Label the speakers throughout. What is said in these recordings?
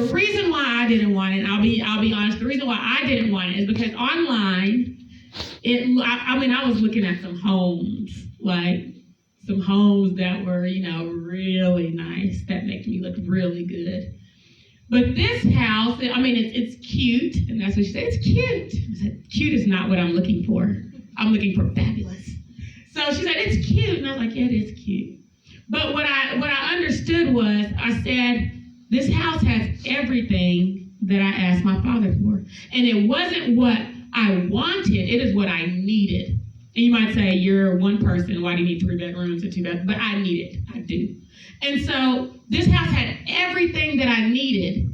Speaker 1: the reason why I didn't want it, I'll be honest, the reason why I didn't want it is because online, I was looking at some homes, like some homes that were, really nice, that make me look really good. But this house, it's cute, and that's what she said, it's cute. I said, cute is not what I'm looking for. I'm looking for fabulous. So she said, it's cute, and I was like, yeah, it is cute. But what I understood was, I said, this house has everything that I asked my father for. And it wasn't what I wanted, it is what I needed. And you might say, you're one person, why do you need 3 bedrooms and 2 bedrooms? But I need it, I do. And so this house had everything that I needed,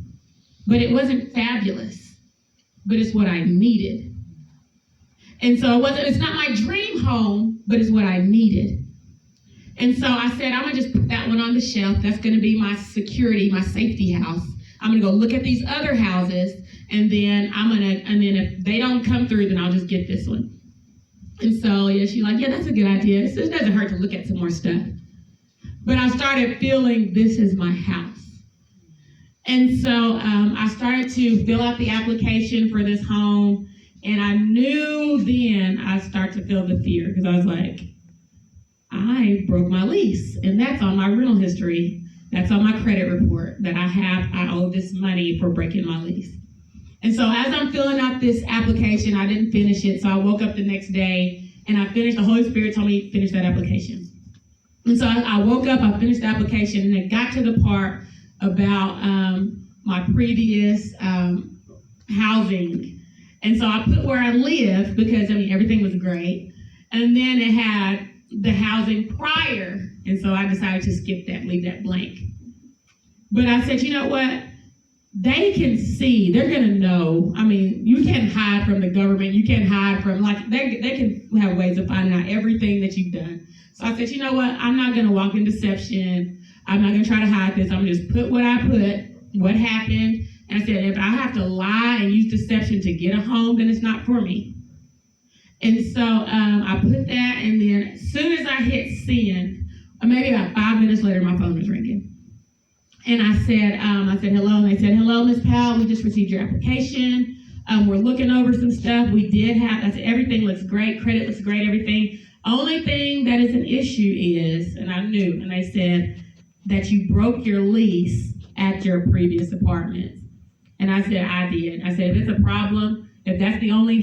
Speaker 1: but it wasn't fabulous, but it's what I needed. And so it's not my dream home, but it's what I needed. And so I said, I'm gonna just put that one on the shelf. That's gonna be my security, my safety house. I'm gonna go look at these other houses, and then if they don't come through, then I'll just get this one. And so she's like, yeah, that's a good idea. So it doesn't hurt to look at some more stuff. But I started feeling this is my house. And so I started to fill out the application for this home, and I knew then I start to feel the fear, because I was like, I broke my lease, and that's on my rental history. That's on my credit report that I owe this money for breaking my lease. And so as I'm filling out this application, I didn't finish it, so I woke up the next day, and I finished. The Holy Spirit told me to finish that application. And so I woke up, I finished the application, and it got to the part about my previous housing. And so I put where I live, because everything was great. And then it had the housing prior, and so I decided to skip that, leave that blank. But I said, you know what? They can see, they're gonna know. You can't hide from the government. You can't hide from, they can have ways of finding out everything that you've done. So I said, you know what? I'm not gonna walk in deception. I'm not gonna try to hide this. I'm gonna just put what I put, what happened. And I said, if I have to lie and use deception to get a home, then it's not for me. And so I put that, and then as soon as I hit send, or maybe about 5 minutes later, my phone was ringing. And I said, hello, and they said, hello, Ms. Powell, we just received your application. We're looking over some stuff. I said, everything looks great, credit looks great, everything. Only thing that is an issue is, and I knew, and they said that you broke your lease at your previous apartment. And I said, I did. I said, if it's a problem, if that's the only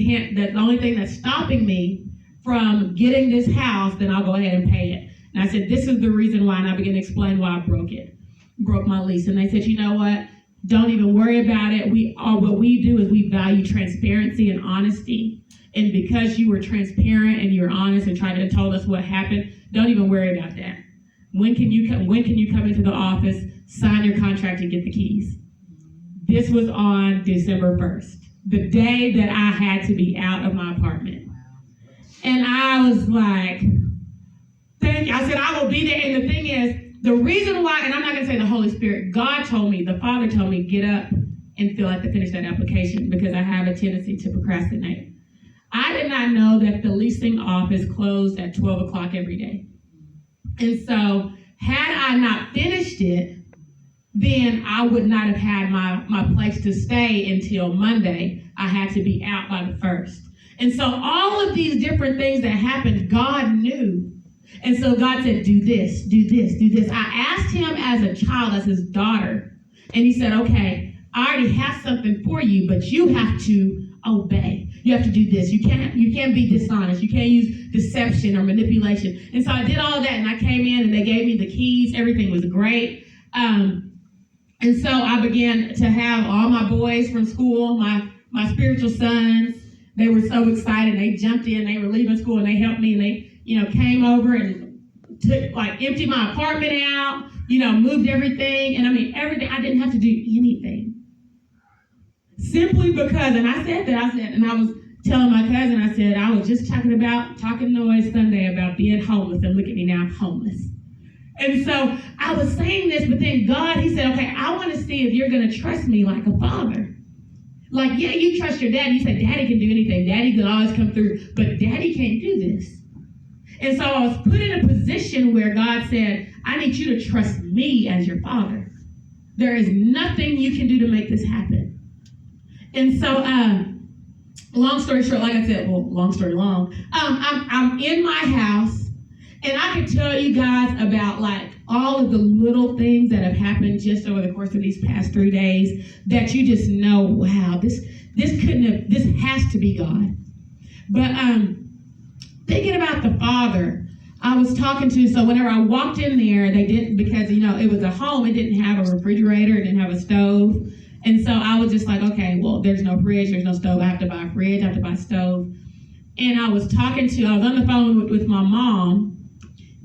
Speaker 1: thing that's stopping me from getting this house, then I'll go ahead and pay it. And I said, this is the reason why, and I began to explain why I broke my lease. And they said, you know what? Don't even worry about it. What we do is we value transparency and honesty. And because you were transparent and you were honest and tried to tell us what happened, don't even worry about that. When can you come into the office, sign your contract, and get the keys? This was on December 1st, the day that I had to be out of my apartment. And I was like, thank you. I said, I will be there. And the thing is, the reason why, and I'm not going to say the Holy Spirit, God told me, the Father told me, get up and finish that application, because I have a tendency to procrastinate. I did not know that the leasing office closed at 12 o'clock every day. And so had I not finished it, then I would not have had my place to stay until Monday. I had to be out by the 1st. And so all of these different things that happened, God knew. And so God said, do this, do this, do this. I asked him as a child, as his daughter, and he said, okay, I already have something for you, but you have to obey. You have to do this. You can't be dishonest. You can't use deception or manipulation. And so I did all that, and I came in, and they gave me the keys. Everything was great. And so I began to have all my boys from school, my spiritual sons. They were so excited. They jumped in. They were leaving school, and they helped me. And they, came over and emptied my apartment out. Moved everything. And everything. I didn't have to do anything. Simply because, and I said that. And I was telling my cousin. I said, I was just talking noise Sunday about being homeless, and look at me now, I'm homeless. And so I was saying this, but then God, he said, okay, I want to see if you're going to trust me like a father. Like, yeah, you trust your dad. You said, Daddy can do anything. Daddy can always come through, but Daddy can't do this. And so I was put in a position where God said, I need you to trust me as your father. There is nothing you can do to make this happen. And so, long story short, like I said, well, long story long, I'm in my house, and I could tell you guys about like all of the little things that have happened just over the course of these past 3 days that you just know, wow, this has to be God. But thinking about the Father, I was talking to, so whenever I walked in there, they didn't, because, it was a home, it didn't have a refrigerator, it didn't have a stove. And so I was just like, okay, well, there's no fridge, there's no stove, I have to buy a fridge, I have to buy a stove. And I was on the phone with my mom,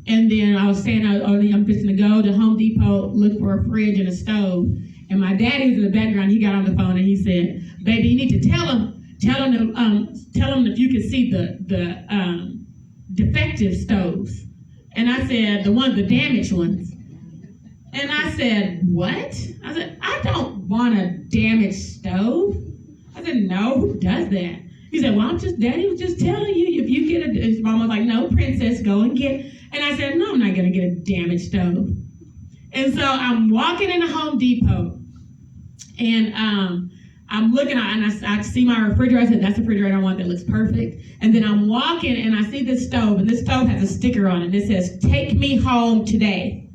Speaker 1: and then I was saying, I'm fixing to go to Home Depot, look for a fridge and a stove. And my daddy was in the background, he got on the phone and he said, baby, you need to tell him if you can see the defective stoves. And I said, the damaged ones. And I said, what? I said, I don't want a damaged stove. I said, no, who does that? He said, well, Daddy was just telling you, if you get his mom was like, no, princess, go and get. And I said, no, I'm not going to get a damaged stove. And so I'm walking into Home Depot, and I'm looking at, and I see my refrigerator. I said, that's the refrigerator I want, that looks perfect. And then I'm walking, and I see this stove, and this stove has a sticker on it. It says, take me home today.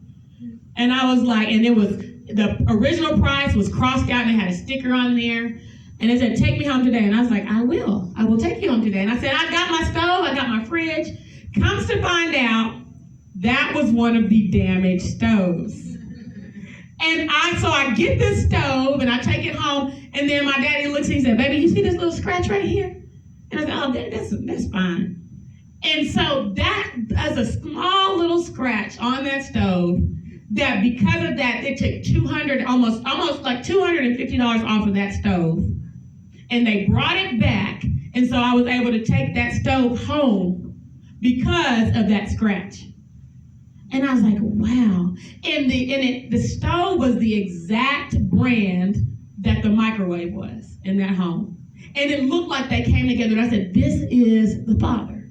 Speaker 1: And I was like, and it was, the original price was crossed out, and it had a sticker on there. And it said, take me home today. And I was like, I will take you home today. And I said, I got my stove, I got my fridge. Comes to find out, that was one of the damaged stoves. And so I get this stove and I take it home, and then my daddy looks and he said, baby, you see this little scratch right here? And I said, oh, that's fine. And so that is a small little scratch on that stove that because of that, it took almost like $250 off of that stove. And they brought it back. And so I was able to take that stove home because of that scratch. And I was like, wow. And the stove was the exact brand that the microwave was in that home. And it looked like they came together. And I said, this is the Father.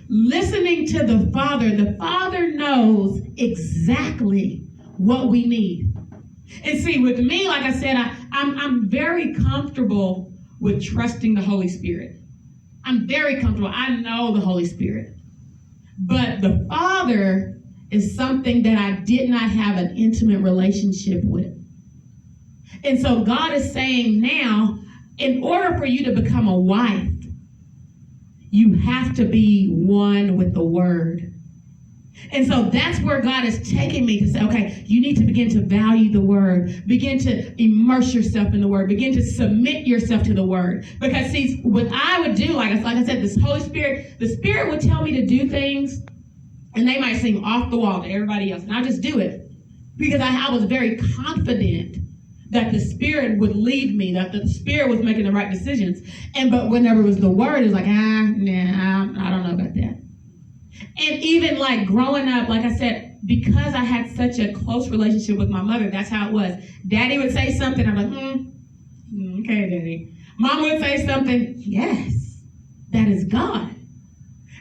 Speaker 1: Listening to the Father knows exactly what we need. And see, with me, like I said, I'm very comfortable with trusting the Holy Spirit. I'm very comfortable. I know the Holy Spirit. But the Father is something that I did not have an intimate relationship with. And so God is saying now, in order for you to become a wife, you have to be one with the Word. And so that's where God is taking me to say, okay, you need to begin to value the Word. Begin to immerse yourself in the Word. Begin to submit yourself to the Word. Because see, what I would do, like I said, this Holy Spirit, the Spirit would tell me to do things, and they might seem off the wall to everybody else. And I just do it. Because I was very confident that the Spirit would lead me, that the Spirit was making the right decisions. But whenever it was the Word, it was like, I don't know about that. And even like growing up, like I said, because I had such a close relationship with my mother, that's how it was. Daddy would say something, I'm like, okay, Daddy. Mom would say something, yes, that is God.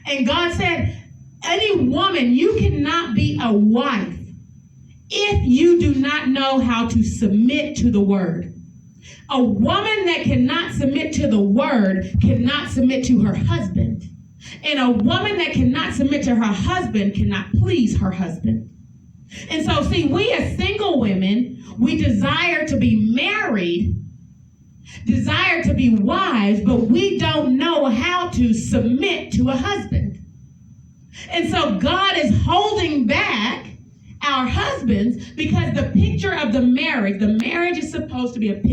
Speaker 1: And God said, any woman, you cannot be a wife if you do not know how to submit to the Word. A woman that cannot submit to the Word cannot submit to her husband. And a woman that cannot submit to her husband cannot please her husband. And so, see, we as single women, we desire to be married, desire to be wives, but we don't know how to submit to a husband. And so God is holding back our husbands because the picture of the marriage is supposed to be a picture